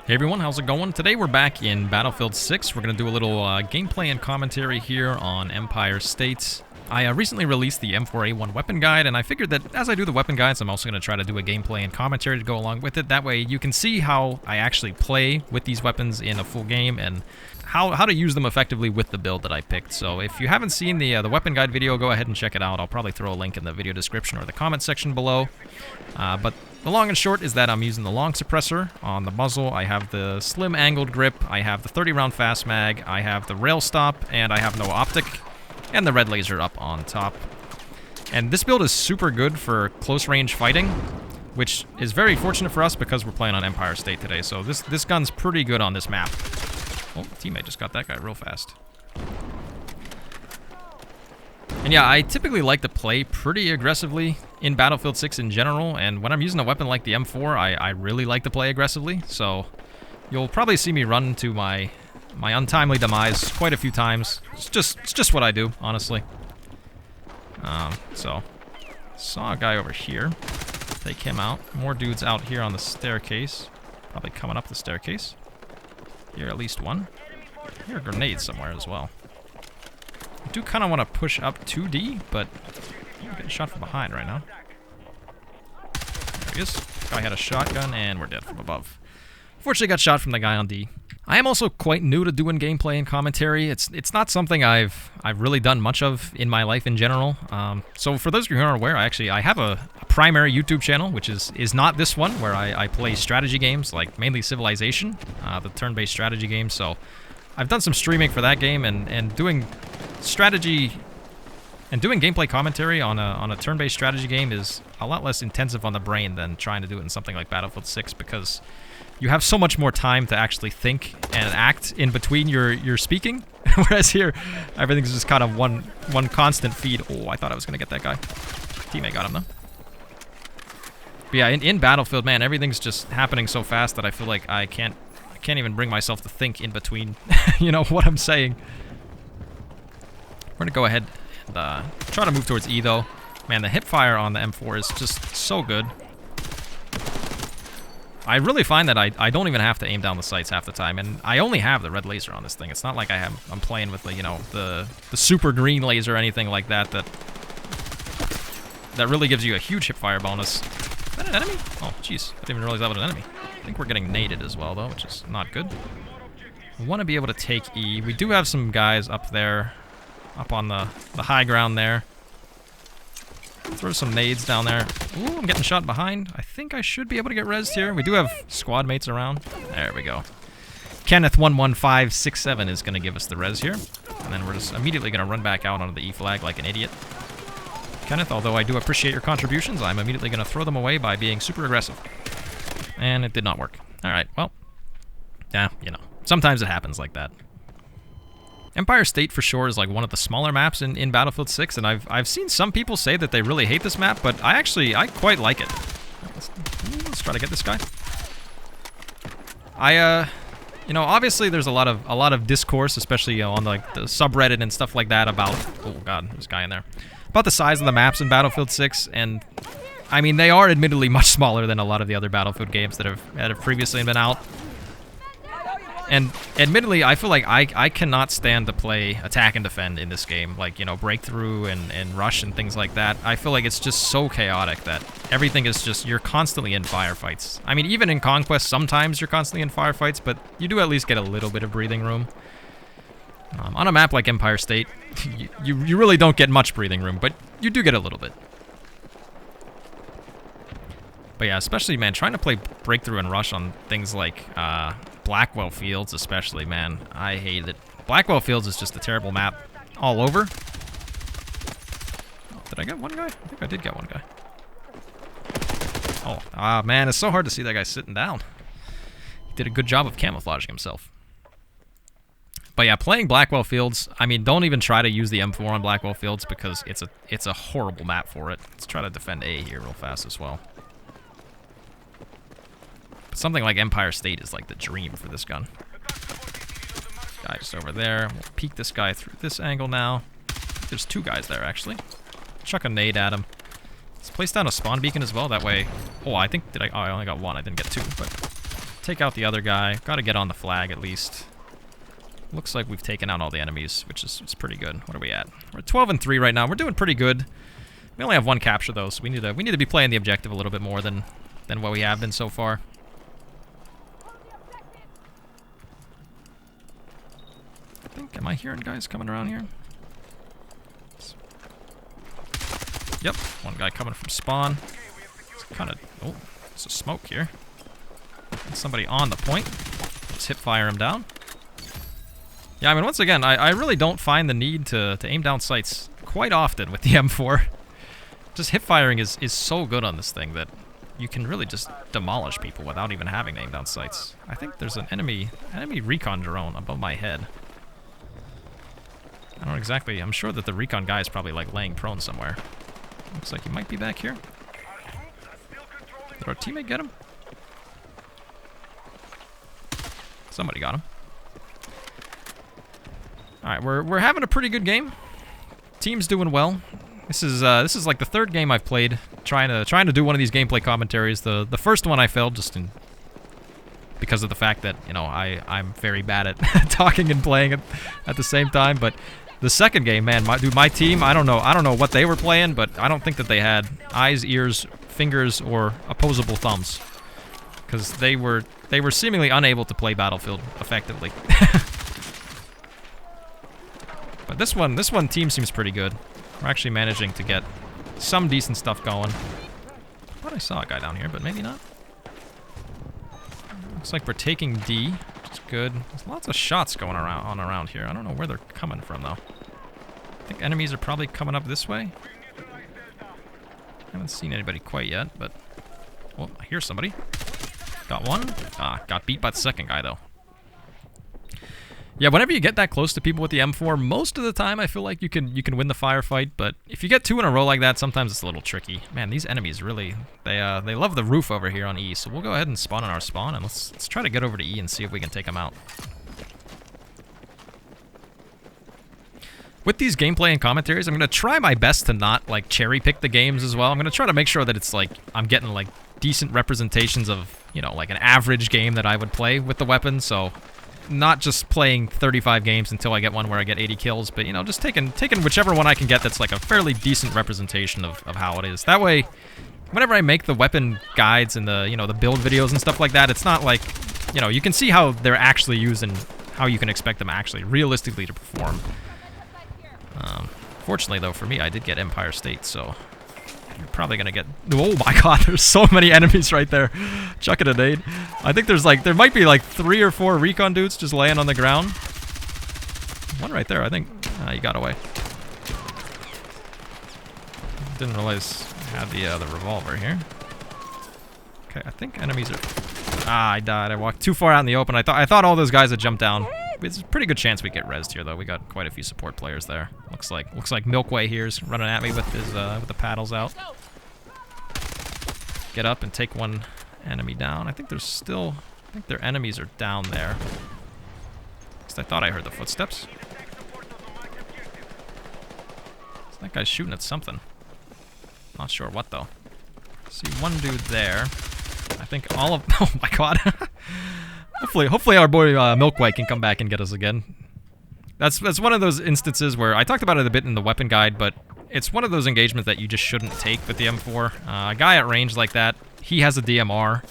Hey everyone, how's it going? Today we're back in Battlefield 6. We're going to do a little gameplay and commentary here on Empire State. I recently released the M4A1 weapon guide, and I figured that as I do the weapon guides, I'm also going to try to do a gameplay and commentary to go along with it. That way you can see how I actually play with these weapons in a full game and how to use them effectively with the build that I picked. So if you haven't seen the weapon guide video, go ahead and check it out. I'll probably throw a link in the video description or the comment section below. But the long and short is that I'm using the long suppressor on the muzzle. I have the slim angled grip. I have the 30-round fast mag. I have the rail stop, and I have no optic, and the red laser up on top. And this build is super good for close range fighting, which is very fortunate for us because we're playing on Empire State today. So this gun's pretty good on this map. Oh, teammate just got that guy real fast. And yeah, I typically like to play pretty aggressively in Battlefield 6 in general, and when I'm using a weapon like the M4, I really like to play aggressively, so you'll probably see me run to my untimely demise quite a few times. It's just what I do, honestly. So, saw a guy over here. Take him out. More dudes out here on the staircase. Probably coming up the staircase. Here, at least one. Here are grenades somewhere as well. I do kind of want to push up 2D, but I'm getting shot from behind right now. There he is. Guy had a shotgun, and we're dead from above. Fortunately, got shot from the guy on D. I am also quite new to doing gameplay and commentary. It's not something I've really done much of in my life in general. So for those of you who aren't aware, I have a primary YouTube channel, which is not this one, where I play strategy games, like mainly Civilization, the turn-based strategy game. So I've done some streaming for that game, and doing strategy and doing gameplay commentary on a turn-based strategy game is a lot less intensive on the brain than trying to do it in something like Battlefield 6, because you have so much more time to actually think and act in between your speaking. Whereas here, everything's just kind of one constant feed. Oh, I thought I was going to get that guy. Teammate got him, though. But yeah, in Battlefield, man, everything's just happening so fast that I feel like I can't even bring myself to think in between, you know, what I'm saying. We're going to go ahead and try to move towards E, though. Man, the hip fire on the M4 is just so good. I really find that I don't even have to aim down the sights half the time, and I only have the red laser on this thing. It's not like I'm playing with the, you know, the super green laser or anything like that really gives you a huge hipfire bonus. Is that an enemy? Oh, jeez. I didn't even realize that was an enemy. I think we're getting naded as well, though, which is not good. We want to be able to take E. We do have some guys up there, up on the high ground there. Throw some nades down there. Ooh, I'm getting shot behind. I think I should be able to get rezzed here. We do have squad mates around. There we go. Kenneth11567 is going to give us the res here. And then we're just immediately going to run back out onto the E flag like an idiot. Kenneth, although I do appreciate your contributions, I'm immediately going to throw them away by being super aggressive. And it did not work. Alright, well. Yeah, you know. Sometimes it happens like that. Empire State for sure is like one of the smaller maps in Battlefield 6, and I've seen some people say that they really hate this map, but I quite like it. Let's try to get this guy. You know, obviously there's a lot of discourse, especially, you know, on like the subreddit and stuff like that about, oh god, there's a guy in there, about the size of the maps in Battlefield 6, and I mean they are admittedly much smaller than a lot of the other Battlefield games that have previously been out. And admittedly, I feel like I cannot stand to play attack and defend in this game. Like, you know, breakthrough and rush and things like that. I feel like it's just so chaotic that everything is just, you're constantly in firefights. I mean, even in Conquest, sometimes you're constantly in firefights, but you do at least get a little bit of breathing room. On a map like Empire State, you really don't get much breathing room, but you do get a little bit. But yeah, especially, man, trying to play breakthrough and rush on things like Blackwell Fields, especially, man, I hate it. Blackwell Fields is just a terrible map all over. Oh, did I get one guy? I think I did get one guy. Oh, man, it's so hard to see that guy sitting down. He did a good job of camouflaging himself. But yeah, playing Blackwell Fields, I mean, don't even try to use the M4 on Blackwell Fields because it's a horrible map for it. Let's try to defend A here real fast as well. Something like Empire State is like the dream for this gun. Guy just over there. We'll peek this guy through this angle now. There's two guys there, actually. Chuck a nade at him. Let's place down a spawn beacon as well. That way... Oh, I think... Oh, I only got one. I didn't get two, but... take out the other guy. Got to get on the flag at least. Looks like we've taken out all the enemies, which is pretty good. What are we at? We're at 12 and 3 right now. We're doing pretty good. We only have one capture though, so we need to be playing the objective a little bit more than what we have been so far. I think, am I hearing guys coming around here? Yep, one guy coming from spawn. It's kind of, oh, there's a smoke here. And somebody on the point. Just hip fire him down. Yeah, I mean, once again, I really don't find the need to aim down sights quite often with the M4. Just hip firing is so good on this thing that you can really just demolish people without even having to aim down sights. I think there's an enemy recon drone above my head. I don't exactly, I'm sure that the recon guy is probably like laying prone somewhere. Looks like he might be back here. Did our teammate get him? Somebody got him. Alright, we're having a pretty good game. Team's doing well. This is like the third game I've played trying to do one of these gameplay commentaries. The first one I failed just because of the fact that, you know, I'm very bad at talking and playing at the same time, but the second game, man, my team, I don't know what they were playing, but I don't think that they had eyes, ears, fingers, or opposable thumbs, because they were seemingly unable to play Battlefield effectively. But this one team seems pretty good. We're actually managing to get some decent stuff going. I thought I saw a guy down here, but maybe not. Looks like we're taking D, which is good. There's lots of shots going around here. I don't know where they're coming from though. I think enemies are probably coming up this way. I haven't seen anybody quite yet, but oh, I hear somebody. Got one. Got beat by the second guy though. Yeah, whenever you get that close to people with the M4, most of the time I feel like you can win the firefight, but if you get two in a row like that, sometimes it's a little tricky. Man, these enemies really, they love the roof over here on E, so we'll go ahead and spawn on our spawn, and let's try to get over to E and see if we can take them out. With these gameplay and commentaries, I'm going to try my best to not, like, cherry-pick the games as well. I'm going to try to make sure that it's, like, I'm getting, like, decent representations of, you know, like, an average game that I would play with the weapon, so not just playing 35 games until I get one where I get 80 kills, but, you know, just taking whichever one I can get that's, like, a fairly decent representation of how it is. That way, whenever I make the weapon guides and the, you know, the build videos and stuff like that, it's not like, you know, you can see how they're actually used and how you can expect them actually, realistically, to perform. Fortunately, though, for me, I did get Empire State, so you're probably gonna get... Oh my god, there's so many enemies right there. Chucking a nade. I think there might be like 3 or 4 recon dudes just laying on the ground. One right there, I think. He got away. Didn't realize I had the revolver here. Okay, I think enemies are... I died. I walked too far out in the open. I thought all those guys had jumped down. It's a pretty good chance we get rezzed here, though. We got quite a few support players there. Looks like Milkway here's running at me with his with the paddles out. Get up and take one enemy down. I think there's still... I think their enemies are down there. At least I thought I heard the footsteps. That guy's shooting at something. Not sure what, though. See one dude there. I think all of... Oh my god. Hopefully our boy Milkway can come back and get us again. That's one of those instances where I talked about it a bit in the weapon guide, but it's one of those engagements that you just shouldn't take with the M4. A guy at range like that, he has a DMR.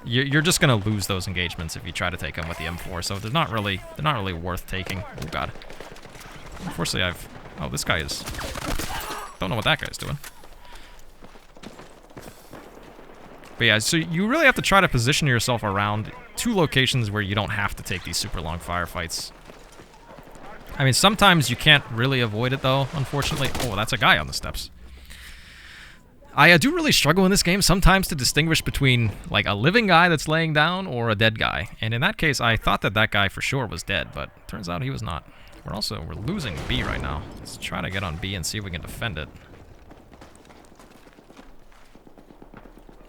You're just gonna lose those engagements if you try to take him with the M4. So they're not really worth taking. Oh god. Unfortunately, oh, this guy is... Don't know what that guy's doing. But yeah, so you really have to try to position yourself around 2 locations where you don't have to take these super long firefights. I mean, sometimes you can't really avoid it, though, unfortunately. Oh, that's a guy on the steps. I do really struggle in this game sometimes to distinguish between, like, a living guy that's laying down or a dead guy. And in that case, I thought that guy for sure was dead, but turns out he was not. We're losing B right now. Let's try to get on B and see if we can defend it.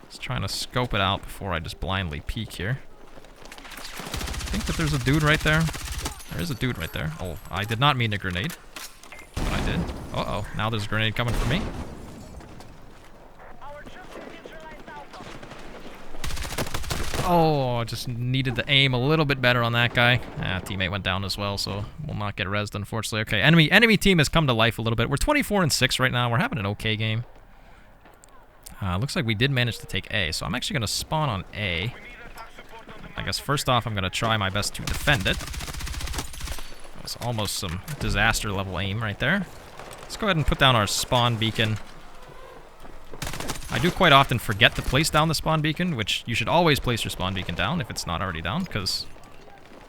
Just trying to scope it out before I just blindly peek here. I think that there's a dude right there. There is a dude right there. Oh, I did not mean a grenade. But I did. Uh-oh, now there's a grenade coming for me. Oh, just needed to aim a little bit better on that guy. Teammate went down as well, so we'll not get rezzed, unfortunately. Okay, enemy team has come to life a little bit. We're 24-6 right now. We're having an okay game. Looks like we did manage to take A, so I'm actually going to spawn on A. I guess first off, I'm going to try my best to defend it. That was almost some disaster level aim right there. Let's go ahead and put down our spawn beacon. I do quite often forget to place down the spawn beacon, which you should always place your spawn beacon down if it's not already down, because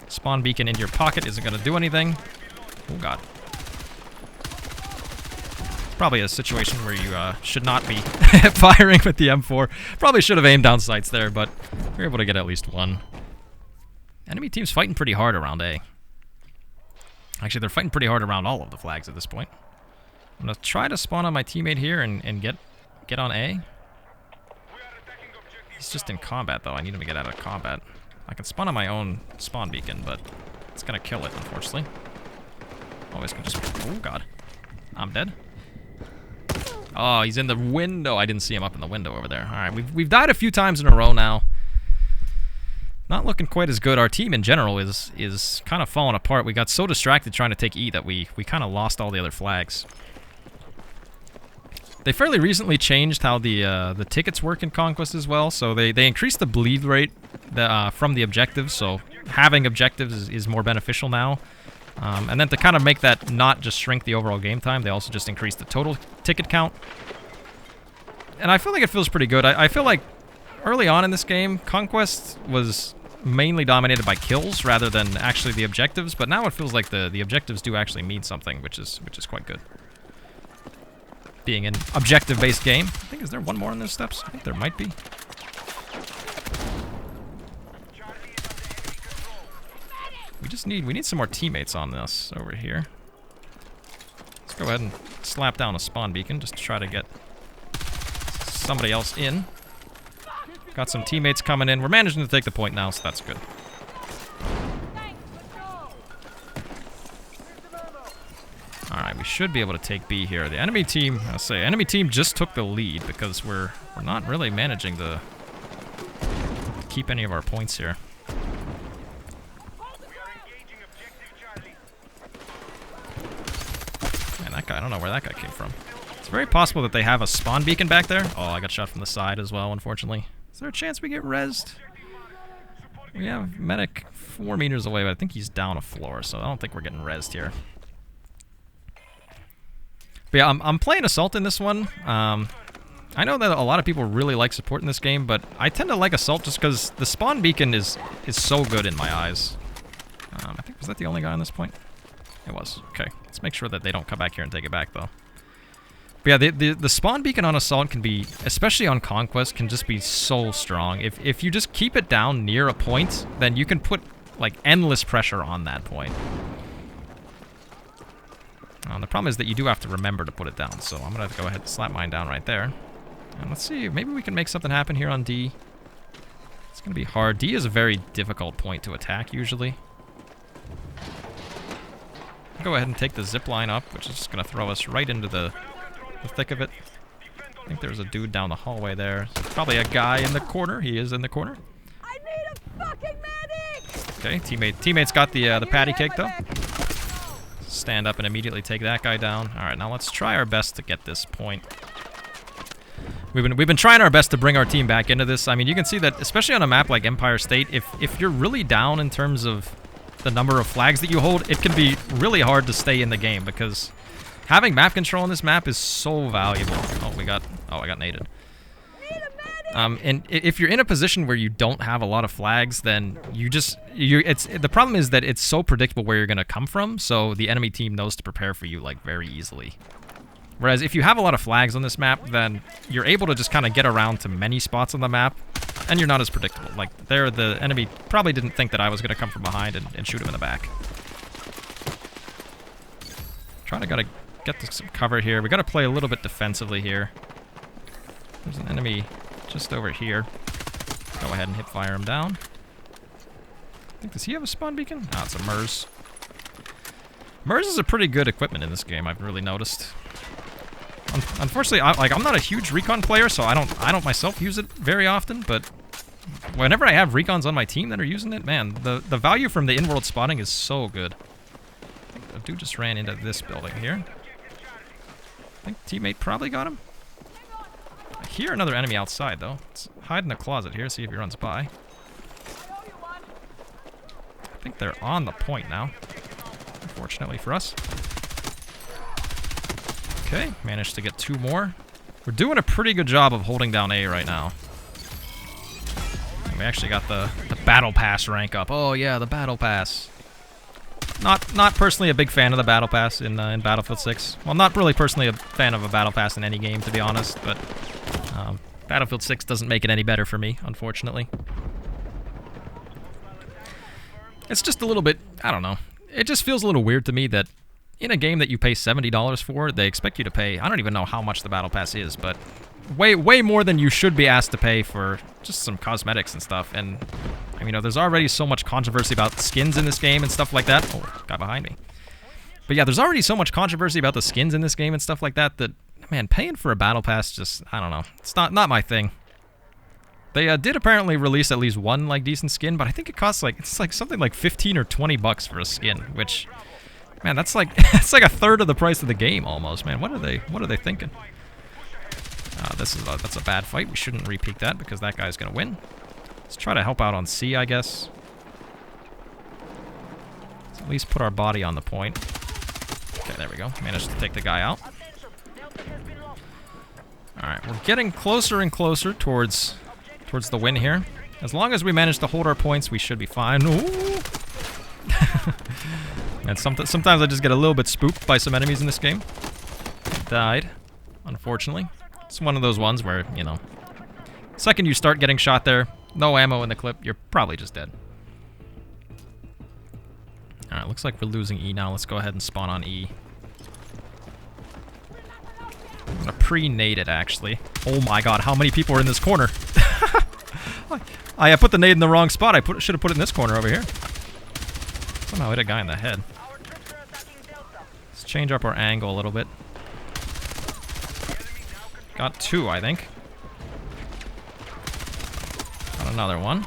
spawn beacon in your pocket isn't going to do anything. Oh god. Probably a situation where you should not be firing with the M4. Probably should have aimed down sights there, but we're able to get at least one. Enemy team's fighting pretty hard around A. Actually, they're fighting pretty hard around all of the flags at this point. I'm going to try to spawn on my teammate here and get on A. He's just in combat, though. I need him to get out of combat. I can spawn on my own spawn beacon, but it's going to kill it, unfortunately. Always can just... Oh, God. I'm dead. Oh, he's in the window. I didn't see him up in the window over there. All right, we've died a few times in a row now. Not looking quite as good. Our team in general is kind of falling apart. We got so distracted trying to take E that we kind of lost all the other flags. They fairly recently changed how the tickets work in Conquest as well. So they increased the bleed rate from the objectives. So having objectives is more beneficial now. And then to kind of make that not just shrink the overall game time, they also just increased the total ticket count. And I feel like it feels pretty good. I feel like early on in this game, Conquest was mainly dominated by kills rather than actually the objectives, but now it feels like the objectives do actually mean something, which is quite good. Being an objective-based game. I think, is there one more in those steps? I think there might be. We need some more teammates on this over here. Let's go ahead and slap down a spawn beacon just to try to get somebody else in. Got some teammates coming in. We're managing to take the point now, so that's good. Alright, we should be able to take B here. The enemy team, enemy team just took the lead because we're not really managing to keep any of our points here. Man, that guy, I don't know where that guy came from. It's very possible that they have a spawn beacon back there. Oh, I got shot from the side as well, unfortunately. Is there a chance we get rezzed? We have medic 4 meters away, but I think he's down a floor, so I don't think we're getting rezzed here. But yeah, I'm playing Assault in this one. I know that a lot of people really like support in this game, but I tend to like Assault just because the spawn beacon is so good in my eyes. I think, was that the only guy on this point? It was. Okay, let's make sure that they don't come back here and take it back, though. But yeah, the spawn beacon on Assault can be, especially on Conquest, can just be so strong. If you just keep it down near a point, then you can put, like, endless pressure on that point. The problem is that you do have to remember to put it down, so I'm going to go ahead and slap mine down right there. And let's see, maybe we can make something happen here on D. It's going to be hard. D is a very difficult point to attack, usually. Go ahead and take the zip line up, which is just going to throw us right into the thick of it. I think there's a dude down the hallway there. Probably a guy in the corner. He is in the corner. I need a fucking medic! Okay, teammate's got the patty cake, though. Stand up and immediately take that guy down. All right, now let's try our best to get this point. We've been trying our best to bring our team back into this. I mean, you can see that, especially on a map like Empire State, if you're really down in terms of the number of flags that you hold, it can be really hard to stay in the game because having map control on this map is so valuable. Oh, I got naded. And if you're in a position where you don't have a lot of flags, then the problem is that it's so predictable where you're going to come from, so the enemy team knows to prepare for you, like, very easily. Whereas if you have a lot of flags on this map, then you're able to just kind of get around to many spots on the map, and you're not as predictable. Like, the enemy probably didn't think that I was going to come from behind and shoot him in the back. Gotta get some cover here. We gotta play a little bit defensively here. There's an enemy just over here. Go ahead and hip fire him down. Does he have a spawn beacon? Ah, it's a MERS. MERS is a pretty good equipment in this game, I've really noticed. Unfortunately, I'm not a huge recon player, so I don't myself use it very often, but whenever I have recons on my team that are using it, man, the value from the in-world spotting is so good. I think the dude just ran into this building here. I think teammate probably got him. I hear another enemy outside, though. Let's hide in the closet here, see if he runs by. I think they're on the point now, unfortunately for us. Okay, managed to get 2 more. We're doing a pretty good job of holding down A right now. And we actually got the Battle Pass rank up. Oh yeah, the Battle Pass. Not personally a big fan of the Battle Pass in Battlefield 6. Well, not really personally a fan of a Battle Pass in any game, to be honest, but Battlefield 6 doesn't make it any better for me, unfortunately. It's just a little bit, I don't know. It just feels a little weird to me that in a game that you pay $70 for, they expect you to pay, I don't even know how much the Battle Pass is, but way more than you should be asked to pay for just some cosmetics and stuff. And, I mean, there's already so much controversy about skins in this game and stuff like that. Oh, guy behind me. But yeah, there's already so much controversy about the skins in this game and stuff like that that, man, paying for a Battle Pass just, I don't know. It's not my thing. They did apparently release at least one, like, decent skin, but I think it costs, like, it's like something like 15 or 20 bucks for a skin, which... Man, that's like that's like a third of the price of the game almost, man. What are they thinking? That's a bad fight. We shouldn't repeat that because that guy's gonna win. Let's try to help out on C, I guess. Let's at least put our body on the point. Okay, there we go. Managed to take the guy out. Alright, we're getting closer and closer towards the win here. As long as we manage to hold our points, we should be fine. Ooh. And sometimes I just get a little bit spooked by some enemies in this game. Died, unfortunately. It's one of those ones where, you know, second you start getting shot there, no ammo in the clip, you're probably just dead. Alright, looks like we're losing E now. Let's go ahead and spawn on E. I'm gonna pre-nade it, actually. Oh my god, how many people are in this corner? I put the nade in the wrong spot. I should have put it in this corner over here. Somehow hit a guy in the head. Let's change up our angle a little bit. Got 2, I think. Got another one.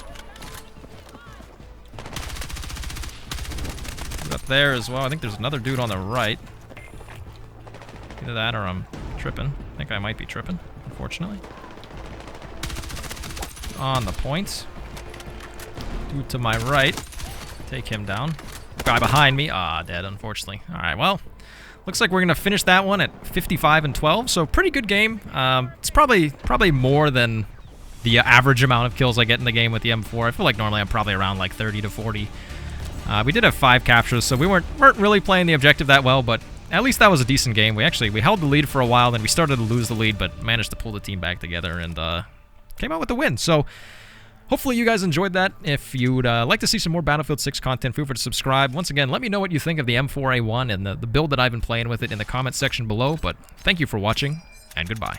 He's up there as well. I think there's another dude on the right. Either that or I'm tripping. I think I might be tripping, unfortunately. On the point. Dude to my right. Take him down. Guy behind me. Ah, dead, unfortunately. Alright, well, looks like we're going to finish that one at 55-12, so pretty good game. It's probably more than the average amount of kills I get in the game with the M4. I feel like normally I'm probably around like 30 to 40. We did have 5 captures, so we weren't really playing the objective that well, but at least that was a decent game. We held the lead for a while, then we started to lose the lead, but managed to pull the team back together and came out with the win. So hopefully you guys enjoyed that. If you'd like to see some more Battlefield 6 content, feel free to subscribe. Once again, let me know what you think of the M4A1 and the build that I've been playing with it in the comments section below. But thank you for watching, and goodbye.